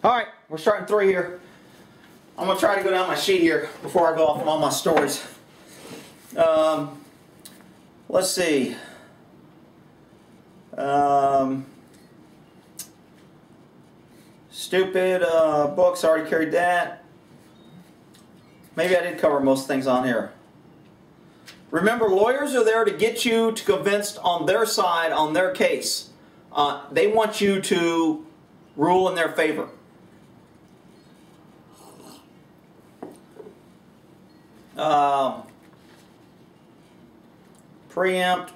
Alright, we're starting 3 here. I'm going to try to go down my sheet here before I go off on all my stories. Let's see. Stupid books, already carried that. Maybe I did cover most things on here. Remember, lawyers are there to get you to convinced on their side, on their case. They want you to rule in their favor. Preempt,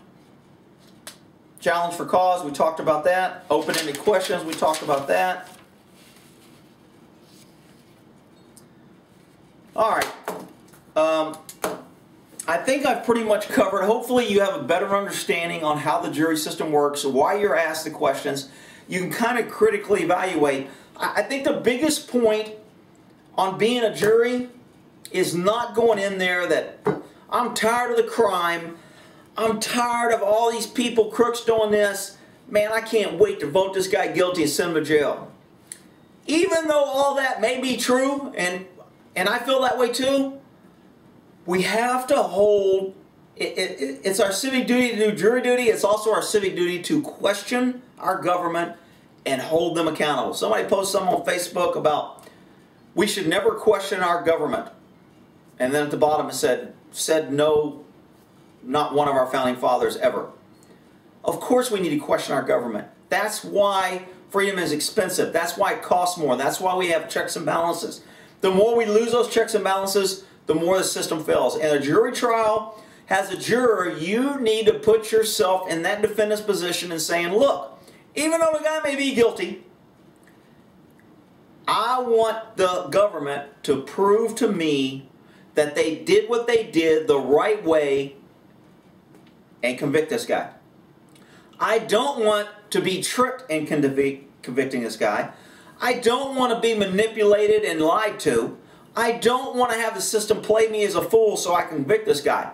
challenge for cause, we talked about that. Open-ended questions, we talked about that. Alright, I think I've pretty much covered. Hopefully you have a better understanding on how the jury system works, why you're asked the questions. You can kind of critically evaluate. I think the biggest point on being a jury is not going in there that I'm tired of the crime, I'm tired of all these people, crooks doing this, man, I can't wait to vote this guy guilty and send him to jail. Even though all that may be true, and I feel that way too, we have to hold, it's our civic duty to do jury duty, it's also our civic duty to question our government and hold them accountable. Somebody posted something on Facebook about we should never question our government. And then at the bottom it said no, not one of our founding fathers ever. Of course we need to question our government. That's why freedom is expensive. That's why it costs more. That's why we have checks and balances. The more we lose those checks and balances, the more the system fails. And a jury trial, as a juror, you need to put yourself in that defendant's position and saying, look, even though the guy may be guilty, I want the government to prove to me that they did what they did the right way and convict this guy. I don't want to be tricked in convicting this guy. I don't want to be manipulated and lied to. I don't want to have the system play me as a fool so I can convict this guy.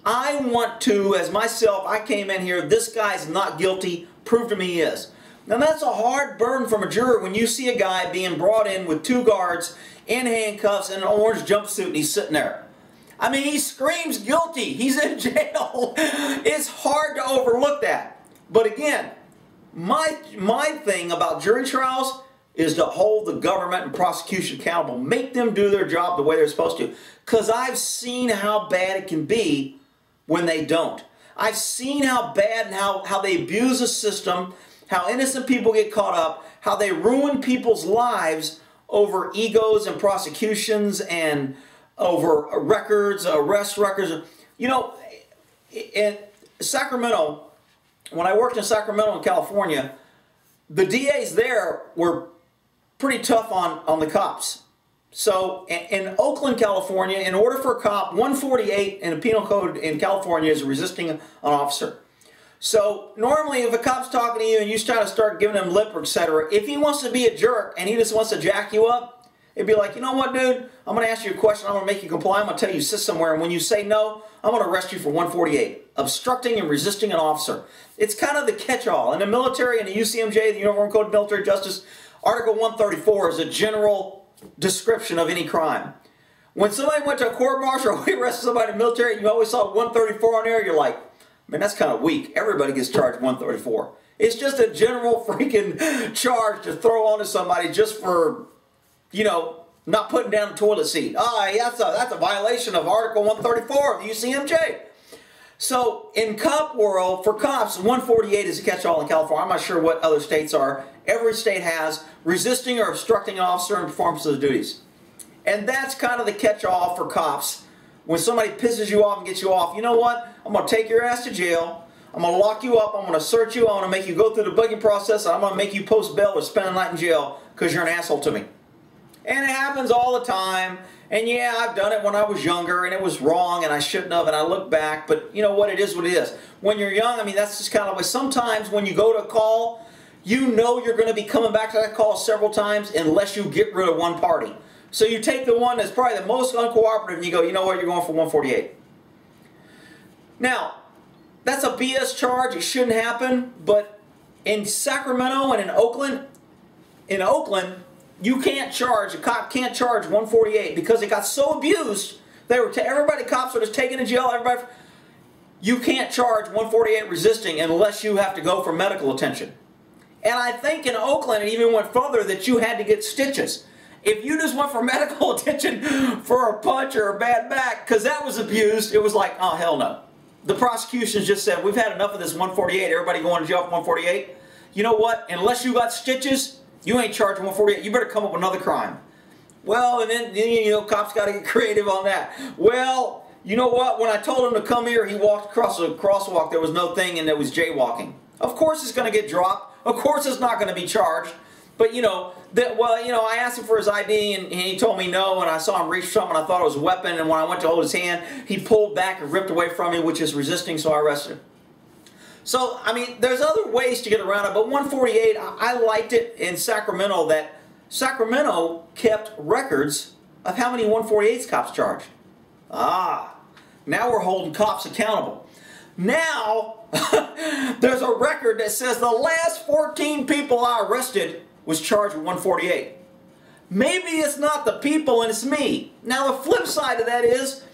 I want to, as myself, I came in here, this guy's not guilty, prove to me he is. Now that's a hard burden from a juror when you see a guy being brought in with 2 guards in handcuffs and an orange jumpsuit and he's sitting there. I mean, he screams guilty. He's in jail. It's hard to overlook that. But again, my thing about jury trials is to hold the government and prosecution accountable. Make them do their job the way they're supposed to. Because I've seen how bad it can be when they don't. I've seen how bad and how they abuse the system, how innocent people get caught up, how they ruin people's lives over egos and prosecutions and over records, arrest records. You know, in Sacramento, when I worked in Sacramento in California, the DAs there were pretty tough on the cops. So in Oakland, California, in order for a cop, 148 in the penal code in California is resisting an officer. So normally if a cop's talking to you and you try to start giving him lip, etc., if he wants to be a jerk and he just wants to jack you up, it'd be like, you know what, dude? I'm going to ask you a question. I'm going to make you comply. I'm going to tell you sit somewhere. And when you say no, I'm going to arrest you for 148. Obstructing and resisting an officer. It's kind of the catch-all. In the military, in the UCMJ, the Uniform Code of Military Justice, Article 134 is a general description of any crime. When somebody went to a court-martial or we arrested somebody in the military and you always saw 134 on there, you're like, man, that's kind of weak. Everybody gets charged 134. It's just a general freaking charge to throw onto somebody just for, you know, not putting down the toilet seat. Ah, that's a violation of Article 134 of the UCMJ. So in cop world, for cops, 148 is a catch-all in California. I'm not sure what other states are. Every state has resisting or obstructing an officer in performance of the duties. And that's kind of the catch-all for cops. When somebody pisses you off and gets you off, you know what? I'm going to take your ass to jail. I'm going to lock you up. I'm going to search you. I'm going to make you go through the booking process. And I'm going to make you post bail or spend a night in jail because you're an asshole to me. And it happens all the time. And yeah, I've done it when I was younger and it was wrong and I shouldn't have and I look back. But you know what? It is what it is. When you're young, I mean, that's just kind of like sometimes when you go to a call, you know you're going to be coming back to that call several times unless you get rid of one party. So you take the one that's probably the most uncooperative and you go, you know what, you're going for 148. Now, that's a BS charge. It shouldn't happen. But in Sacramento and in Oakland, You can't charge, a cop can't charge 148 because it got so abused. They were everybody, cops were just taken to jail. Everybody, you can't charge 148 resisting unless you have to go for medical attention. And I think in Oakland it even went further that you had to get stitches. If you just went for medical attention for a punch or a bad back, because that was abused, it was like, oh, hell no. The prosecutions just said, we've had enough of this 148, everybody going to jail for 148. You know what? Unless you got stitches, you ain't charged 148. You better come up with another crime. Well, and then you know, cops got to get creative on that. Well, you know what? When I told him to come here, he walked across a crosswalk. There was no thing, and it was jaywalking. Of course it's going to get dropped. Of course it's not going to be charged. But, you know, I asked him for his ID, and he told me no, and I saw him reach for something, and I thought it was a weapon, and when I went to hold his hand, he pulled back and ripped away from me, which is resisting, so I arrested him. So, I mean, there's other ways to get around it, but 148, I liked it in Sacramento that Sacramento kept records of how many 148s cops charged. Ah, now we're holding cops accountable. Now, there's a record that says the last 14 people I arrested was charged with 148. Maybe it's not the people and it's me. Now, the flip side of that is,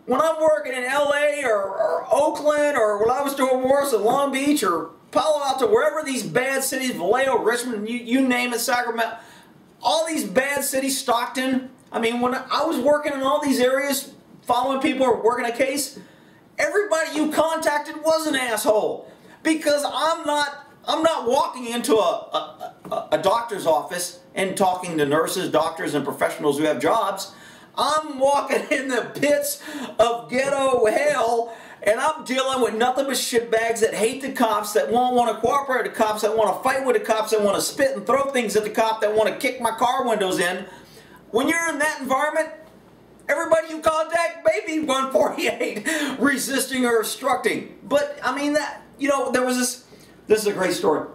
when I'm working in LA or Oakland, or when I was doing worse in Long Beach or Palo Alto, wherever these bad cities, Vallejo, Richmond, you name it, Sacramento, all these bad cities, Stockton. I mean, when I was working in all these areas, following people or working a case, everybody you contacted was an asshole. Because I'm not walking into a doctor's office and talking to nurses, doctors, and professionals who have jobs. I'm walking in the pits of ghetto hell, and I'm dealing with nothing but shitbags that hate the cops, that won't want to cooperate with the cops, that want to fight with the cops, that want to spit and throw things at the cop, that want to kick my car windows in. When you're in that environment, everybody you contact may be 148, resisting or obstructing. But, I mean, that, you know, there was this is a great story.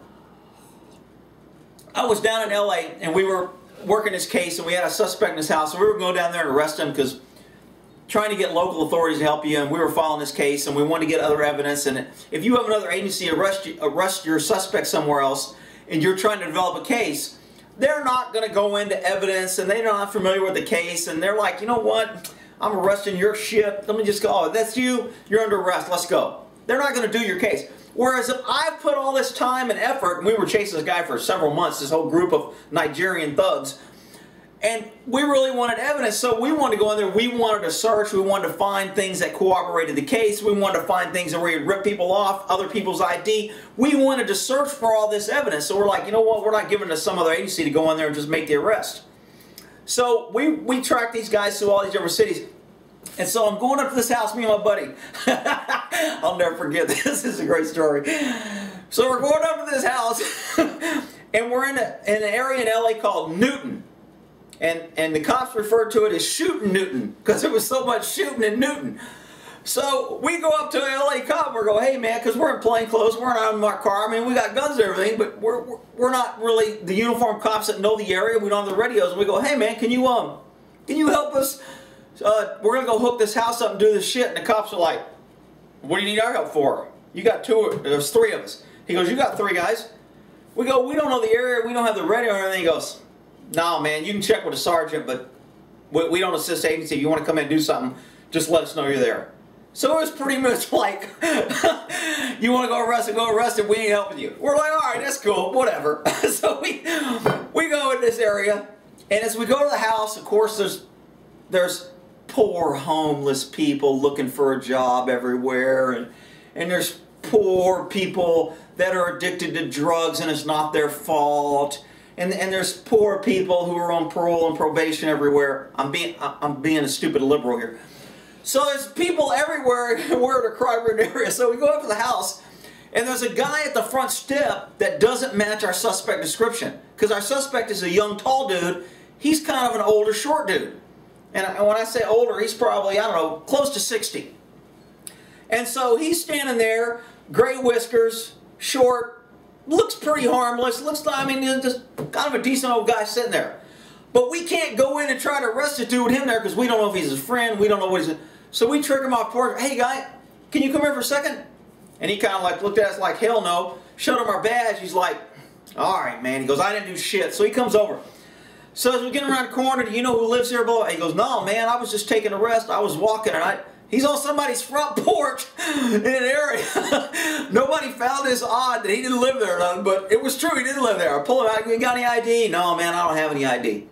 I was down in LA, and we were working this case, and we had a suspect in his house, so we were going down there and arrest him because trying to get local authorities to help you, and we were following this case, and we wanted to get other evidence. And if you have another agency arrest your suspect somewhere else, and you're trying to develop a case, they're not going to go into evidence, and they're not familiar with the case, and they're like, you know what, I'm arresting your shit. Let me just go, oh, that's you, you're under arrest, let's go. They're not going to do your case. Whereas if I put all this time and effort, and we were chasing this guy for several months, this whole group of Nigerian thugs, and we really wanted evidence, so we wanted to go in there, we wanted to search, we wanted to find things that corroborated the case, we wanted to find things where you'd rip people off, other people's ID. We wanted to search for all this evidence, so we're like, you know what, we're not giving it to some other agency to go in there and just make the arrest. So we tracked these guys through all these different cities. And so I'm going up to this house, me and my buddy. I'll never forget this. This is a great story. So we're going up to this house, and we're in an area in LA called Newton. And the cops referred to it as Shooting Newton, because there was so much shooting in Newton. So we go up to an LA cop, and we go, hey man, because we're in plain clothes, we're not in our car. I mean, we got guns and everything, but we're not really the uniformed cops that know the area. We don't have the radios. And we go, hey man, can you help us? We're going to go hook this house up and do this shit. And the cops are like, what do you need our help for? You got two, there's three of us. He goes, you got three guys. We go, we don't know the area, we don't have the radio or anything. He goes, no man, you can check with the sergeant, but we don't assist agency. If you want to come in and do something, just let us know you're there. So it was pretty much like, you want to go arrest him, we ain't helping you. We're like, all right, that's cool, whatever. So we go in this area, and as we go to the house, of course, there's poor homeless people looking for a job everywhere, and there's poor people that are addicted to drugs and it's not their fault, and there's poor people who are on parole and probation everywhere. I'm being a stupid liberal here. So there's people everywhere. We're in a crime-ridden area. So we go up to the house, and there's a guy at the front step that doesn't match our suspect description, because our suspect is a young tall dude. He's kind of an older short dude. And when I say older, he's probably, I don't know, close to 60. And so he's standing there, gray whiskers, short, looks pretty harmless, I mean, just kind of a decent old guy sitting there. But we can't go in and try to arrest a dude with him there because we don't know if he's his friend, we don't know what he's... So we trigger him off porch, hey guy, can you come here for a second? And he kind of like looked at us like, hell no. Showed him our badge, he's like, all right man. He goes, I didn't do shit. So he comes over. So as we get around the corner, do you know who lives here, boy? He goes, no, man, I was just taking a rest. I was walking, and he's on somebody's front porch in an area. Nobody found this odd that he didn't live there or nothing, but it was true, he didn't live there. I pull him out, you got any ID? No, man, I don't have any ID.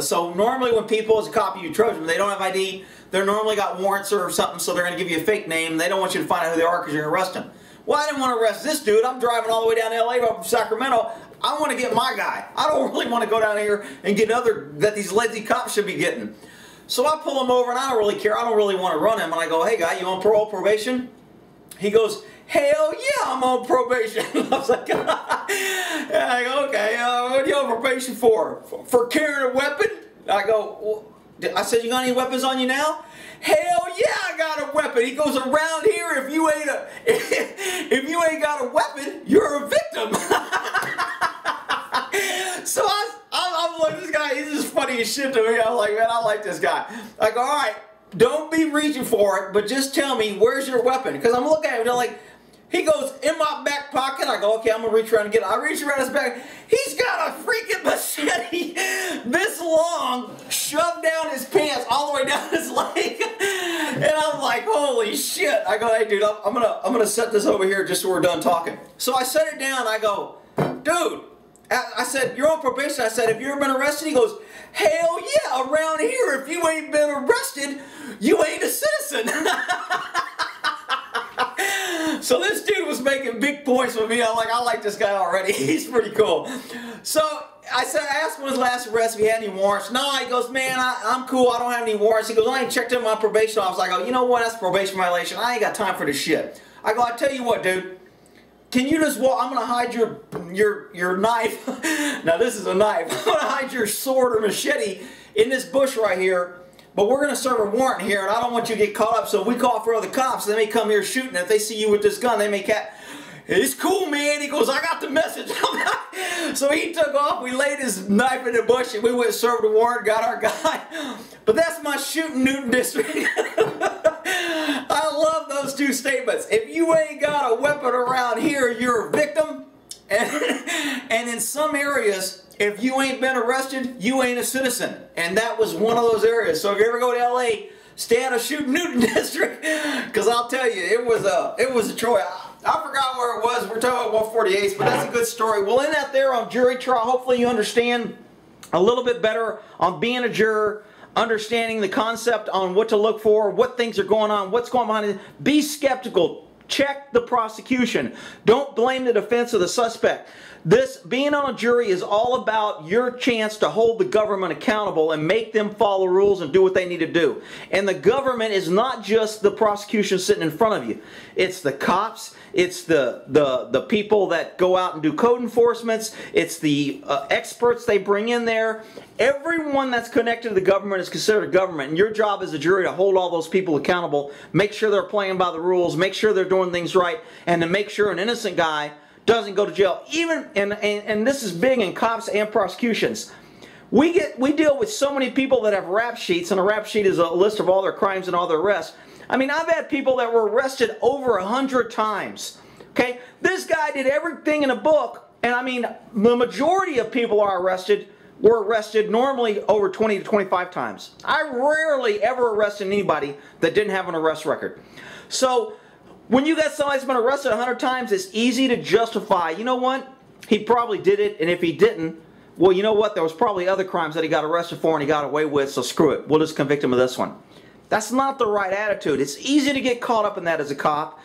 So normally when people, as a cop, you trust them, they don't have ID, they're normally got warrants or something, so they're going to give you a fake name. They don't want you to find out who they are because you're going to arrest them. Well, I didn't want to arrest this dude. I'm driving all the way down to LA from Sacramento. I want to get my guy. I don't really want to go down here and get that these lazy cops should be getting. So I pull him over, and I don't really care. I don't really want to run him. And I go, hey, guy, you on parole, probation? He goes, hell yeah, I'm on probation. I was like, and I go, okay, what are you on probation for? For carrying a weapon? I go, well, I said, you got any weapons on you now? Hell yeah, I got a weapon. He goes, around here, if you ain't got a weapon, you're a victim. So I'm like, this guy, he's just funny as shit to me. I'm like, man, I like this guy. I go, all right, don't be reaching for it, but just tell me, where's your weapon? Because I'm looking at him, and I'm like, he goes, in my back pocket. I go, okay, I'm going to reach around and get it. I reach around his back. He's got a freaking machete this long shoved down his pants all the way down his leg. And I'm like, holy shit. I go, hey, dude, I'm gonna set this over here just so we're done talking. So I set it down. I go, dude. I said, you're on probation. I said, have you ever been arrested? He goes, hell yeah, around here, if you ain't been arrested, you ain't a citizen. So this dude was making big points with me. I'm like, I like this guy already. He's pretty cool. So I asked him his last arrest if he had any warrants. No, he goes, man, I'm cool. I don't have any warrants. He goes, I ain't checked in my probation office. I go, you know what? That's a probation violation. I ain't got time for this shit. I go, I tell you what, dude. Can you just walk? I'm going to hide your knife. Now, this is a knife. I'm going to hide your sword or machete in this bush right here. But we're going to serve a warrant here, and I don't want you to get caught up. So if we call for other cops, they may come here shooting. If they see you with this gun, they may it's cool, man. He goes, I got the message. So he took off. We laid his knife in the bush, and we went and served a warrant, got our guy. But that's my shooting Newton district. I love those two statements. If you ain't got a weapon around here, you're a victim. And in some areas, if you ain't been arrested, you ain't a citizen. And that was one of those areas. So if you ever go to LA, stay out of shooting Newton district. Because I'll tell you, it was a Troy. I forgot where it was. We're talking about 148, but that's a good story. We'll end that there on jury trial. Hopefully you understand a little bit better on being a juror, understanding the concept on what to look for, what things are going on, what's going on. Be skeptical. Check the prosecution. Don't blame the defense or the suspect. This, being on a jury, is all about your chance to hold the government accountable and make them follow rules and do what they need to do. And the government is not just the prosecution sitting in front of you. It's the cops. It's the people that go out and do code enforcements. It's the experts they bring in there. Everyone that's connected to the government is considered a government. And your job as a jury to hold all those people accountable, make sure they're playing by the rules, make sure they're doing things right, and to make sure an innocent guy doesn't go to jail. Even and this is big in cops and prosecutions. We deal with so many people that have rap sheets, and a rap sheet is a list of all their crimes and all their arrests. I mean, I've had people that were arrested over 100 times. Okay, this guy did everything in a book, and I mean, the majority of people were arrested normally over 20 to 25 times. I rarely ever arrested anybody that didn't have an arrest record. So when you got somebody that's been arrested 100 times, it's easy to justify, you know what, he probably did it, and if he didn't, well, you know what, there was probably other crimes that he got arrested for and he got away with, so screw it, we'll just convict him of this one. That's not the right attitude. It's easy to get caught up in that as a cop.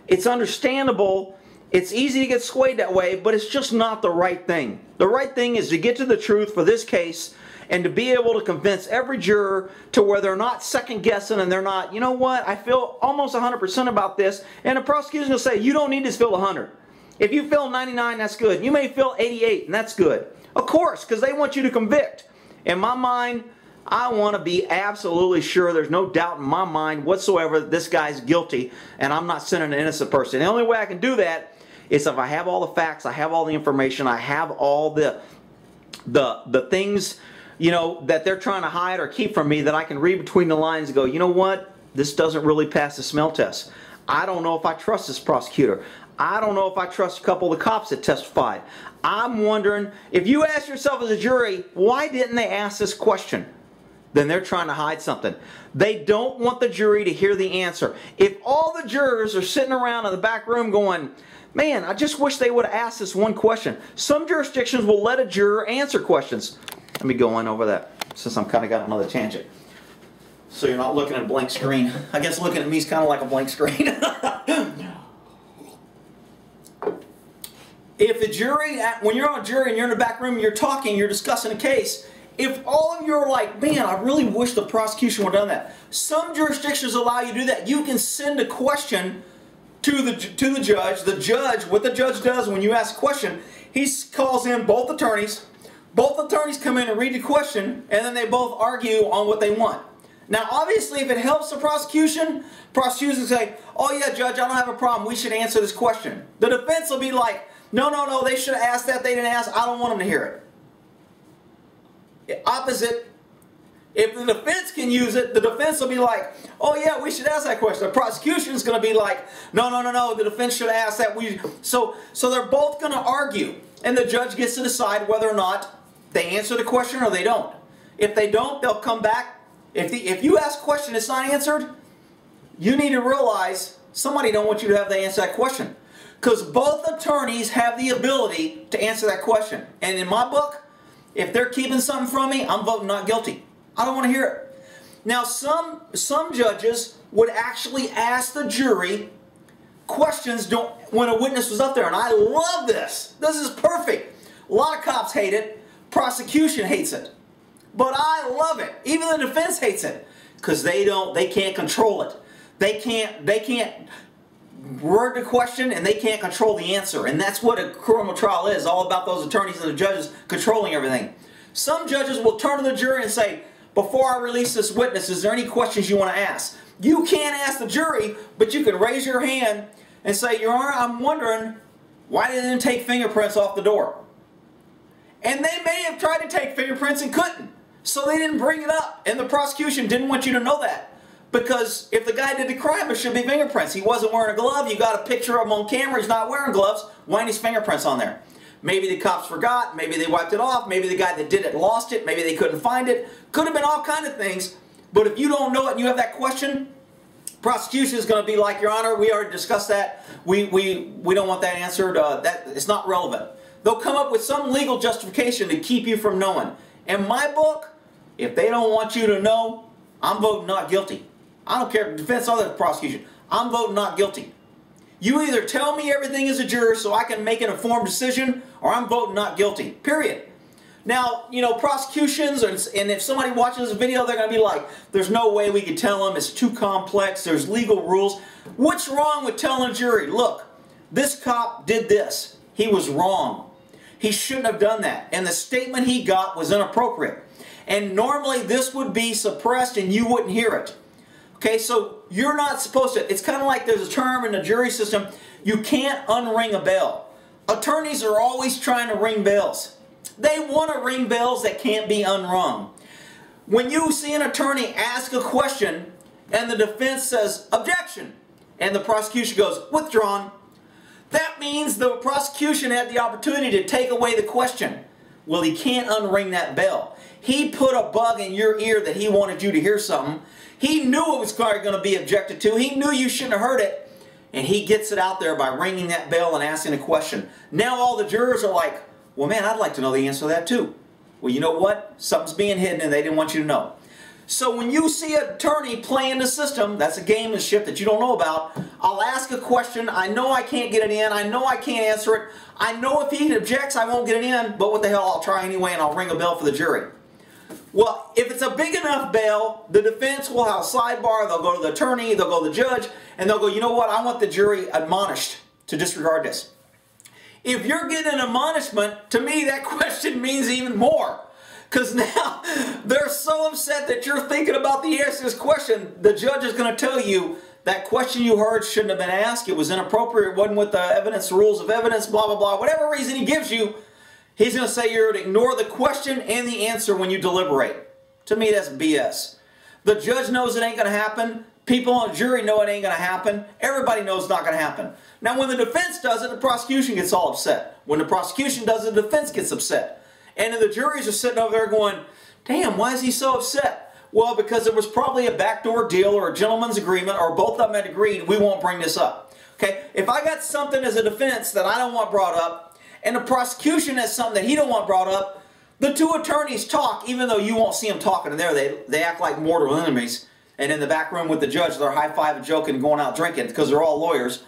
It's understandable. It's easy to get swayed that way, but it's just not the right thing. The right thing is to get to the truth for this case and to be able to convince every juror to where they're not second guessing and they're not, you know what, I feel almost 100% about this, and the prosecution's going to say, you don't need to feel 100. If you feel 99, that's good. You may feel 88, and that's good. Of course, because they want you to convict. In my mind, I want to be absolutely sure, there's no doubt in my mind whatsoever that this guy's guilty and I'm not sending an innocent person. The only way I can do that is if I have all the facts, I have all the information, I have all the things, you know, that they're trying to hide or keep from me, that I can read between the lines and go, you know what, this doesn't really pass the smell test. I don't know if I trust this prosecutor. I don't know if I trust a couple of the cops that testified. I'm wondering, if you ask yourself as a jury, why didn't they ask this question? Then they're trying to hide something. They don't want the jury to hear the answer. If all the jurors are sitting around in the back room going, man, I just wish they would have asked this one question. Some jurisdictions will let a juror answer questions. Let me go on over that, since I'm kind of got another tangent. So you're not looking at a blank screen. I guess looking at me is kind of like a blank screen. If the jury, when you're on a jury and you're in the back room, you're talking, you're discussing a case, if all of you are like, man, I really wish the prosecution would have done that. Some jurisdictions allow you to do that. You can send a question to the judge. The judge, what the judge does when you ask a question, he calls in both attorneys. Both attorneys come in and read the question, and then they both argue on what they want. Now, obviously, if it helps the prosecution, prosecutors say, oh yeah, judge, I don't have a problem. We should answer this question. The defense will be like, no, no, no, they should have asked that. They didn't ask. I don't want them to hear it. Opposite, if the defense can use it, the defense will be like, oh yeah, we should ask that question. The prosecution is going to be like, no, no, no, no, the defense should have asked that. So they're both going to argue, and the judge gets to decide whether or not they answer the question or they don't. If they don't, they'll come back. If you ask a question that's not answered, you need to realize somebody don't want you to have to answer that question. Because both attorneys have the ability to answer that question. And in my book, if they're keeping something from me, I'm voting not guilty. I don't want to hear it. Now, some judges would actually ask the jury questions when a witness was up there. And I love this. This is perfect. A lot of cops hate it. Prosecution hates it. But I love it. Even the defense hates it. Because they can't control it. They can't word the question, and they can't control the answer. And that's what a criminal trial is, all about those attorneys and the judges controlling everything. Some judges will turn to the jury and say, before I release this witness, is there any questions you want to ask? You can't ask the jury, but you can raise your hand and say, Your Honor, I'm wondering why they didn't take fingerprints off the door. And they may have tried to take fingerprints and couldn't. So they didn't bring it up, and the prosecution didn't want you to know that. Because if the guy did the crime, there should be fingerprints. He wasn't wearing a glove. You got a picture of him on camera. He's not wearing gloves. Why aren't his fingerprints on there? Maybe the cops forgot. Maybe they wiped it off. Maybe the guy that did it lost it. Maybe they couldn't find it. Could have been all kinds of things. But if you don't know it and you have that question, prosecution is going to be like, Your Honor, we already discussed that. We don't want that answered. It's not relevant. They'll come up with some legal justification to keep you from knowing. In my book, if they don't want you to know, I'm voting not guilty. I don't care if the defense or the prosecution. I'm voting not guilty. You either tell me everything as a juror so I can make an informed decision, or I'm voting not guilty. Period. Now, you know, prosecutions, and if somebody watches this video, they're going to be like, there's no way we can tell them. It's too complex. There's legal rules. What's wrong with telling a jury, look, this cop did this. He was wrong. He shouldn't have done that. And the statement he got was inappropriate. And normally this would be suppressed and you wouldn't hear it. Okay, so you're not supposed to, it's kind of like there's a term in the jury system, you can't unring a bell. Attorneys are always trying to ring bells. They want to ring bells that can't be unrung. When you see an attorney ask a question and the defense says, objection, and the prosecution goes, withdrawn, that means the prosecution had the opportunity to take away the question. Well, he can't unring that bell. He put a bug in your ear that he wanted you to hear something. He knew it was going to be objected to. He knew you shouldn't have heard it. And he gets it out there by ringing that bell and asking a question. Now all the jurors are like, well, man, I'd like to know the answer to that too. Well, you know what? Something's being hidden and they didn't want you to know. So when you see an attorney playing the system, that's a gamemanship that you don't know about. I'll ask a question. I know I can't get it in. I know I can't answer it. I know if he objects, I won't get it in. But what the hell, I'll try anyway and I'll ring a bell for the jury. Well, if it's a big enough bell, the defense will have a sidebar. They'll go to the attorney, they'll go to the judge, and they'll go, you know what, I want the jury admonished to disregard this. If you're getting an admonishment, to me that question means even more. Because now they're so upset that you're thinking about the answer to this question, the judge is going to tell you that question you heard shouldn't have been asked, it was inappropriate, it wasn't with the evidence, rules of evidence, blah, blah, blah. Whatever reason he gives you, he's going to say you're to ignore the question and the answer when you deliberate. To me, that's BS. The judge knows it ain't going to happen. People on the jury know it ain't going to happen. Everybody knows it's not going to happen. Now, when the defense does it, the prosecution gets all upset. When the prosecution does it, the defense gets upset. And then the juries are sitting over there going, damn, why is he so upset? Well, because it was probably a backdoor deal or a gentleman's agreement, or both of them had agreed, we won't bring this up. Okay? If I got something as a defense that I don't want brought up, and the prosecution has something that he don't want brought up, the two attorneys talk, even though you won't see them talking in there. They act like mortal enemies. And in the back room with the judge, they're high-fiving, joking, and going out drinking because they're all lawyers.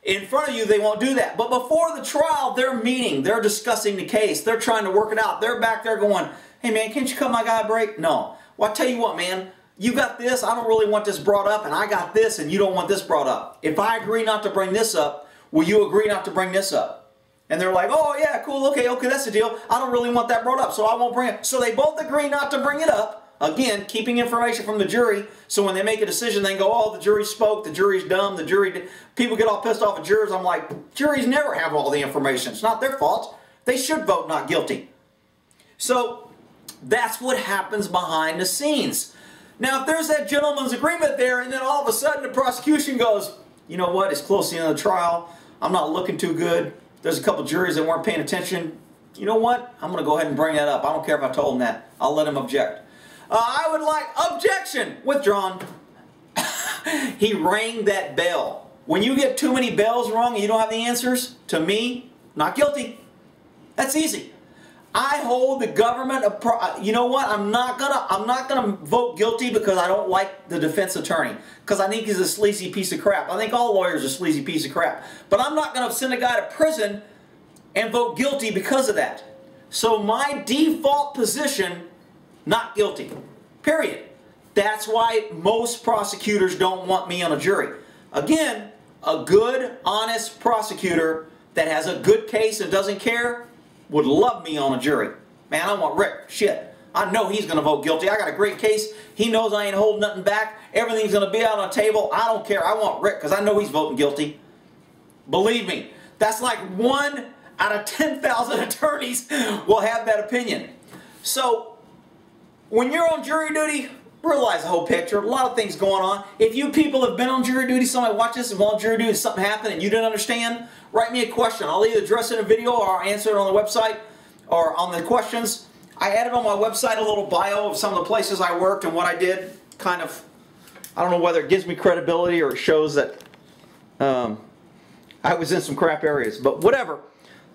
In front of you, they won't do that. But before the trial, they're meeting. They're discussing the case. They're trying to work it out. They're back there going, hey, man, can't you cut my guy a break? No. Well, I tell you what, man. You got this. I don't really want this brought up. And I got this, and you don't want this brought up. If I agree not to bring this up, will you agree not to bring this up? And they're like, oh, yeah, cool. Okay, that's the deal. I don't really want that brought up, so I won't bring it. So they both agree not to bring it up. Again, keeping information from the jury, so when they make a decision, they go, oh, the jury spoke, the jury's dumb, the jury did. People get all pissed off at jurors. I'm like, juries never have all the information. It's not their fault. They should vote not guilty. So that's what happens behind the scenes. Now, if there's that gentleman's agreement there, and then all of a sudden the prosecution goes, you know what, it's close to the end of the trial. I'm not looking too good. There's a couple juries that weren't paying attention. You know what? I'm going to go ahead and bring that up. I don't care if I told him that. I'll let him object. I would like objection withdrawn. He rang that bell. When you get too many bells wrong and you don't have the answers, to me, not guilty. That's easy. I hold the government. You know what? I'm not gonna vote guilty because I don't like the defense attorney, because I think he's a sleazy piece of crap. I think all lawyers are a sleazy piece of crap. But I'm not gonna send a guy to prison and vote guilty because of that. So my default position, not guilty. Period. That's why most prosecutors don't want me on a jury. Again, a good, honest prosecutor that has a good case and doesn't care would love me on a jury. Man, I want Rick. Shit. I know he's going to vote guilty. I got a great case. He knows I ain't holding nothing back. Everything's going to be out on the table. I don't care. I want Rick because I know he's voting guilty. Believe me, that's like 1 out of 10,000 attorneys will have that opinion. So, when you're on jury duty, realize the whole picture. A lot of things going on. If you people have been on jury duty, somebody watch this and on jury duty, something happened and you didn't understand, write me a question. I'll either address it in a video or I'll answer it on the website or on the questions. I added on my website a little bio of some of the places I worked and what I did. Kind of, I don't know whether it gives me credibility or it shows that I was in some crap areas, but whatever.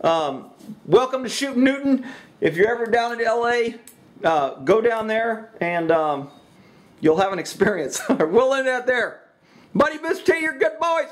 Welcome to Shooting Newton. If you're ever down in LA, go down there and you'll have an experience. We'll end that there. Buddy, Bitchute, you're good boys.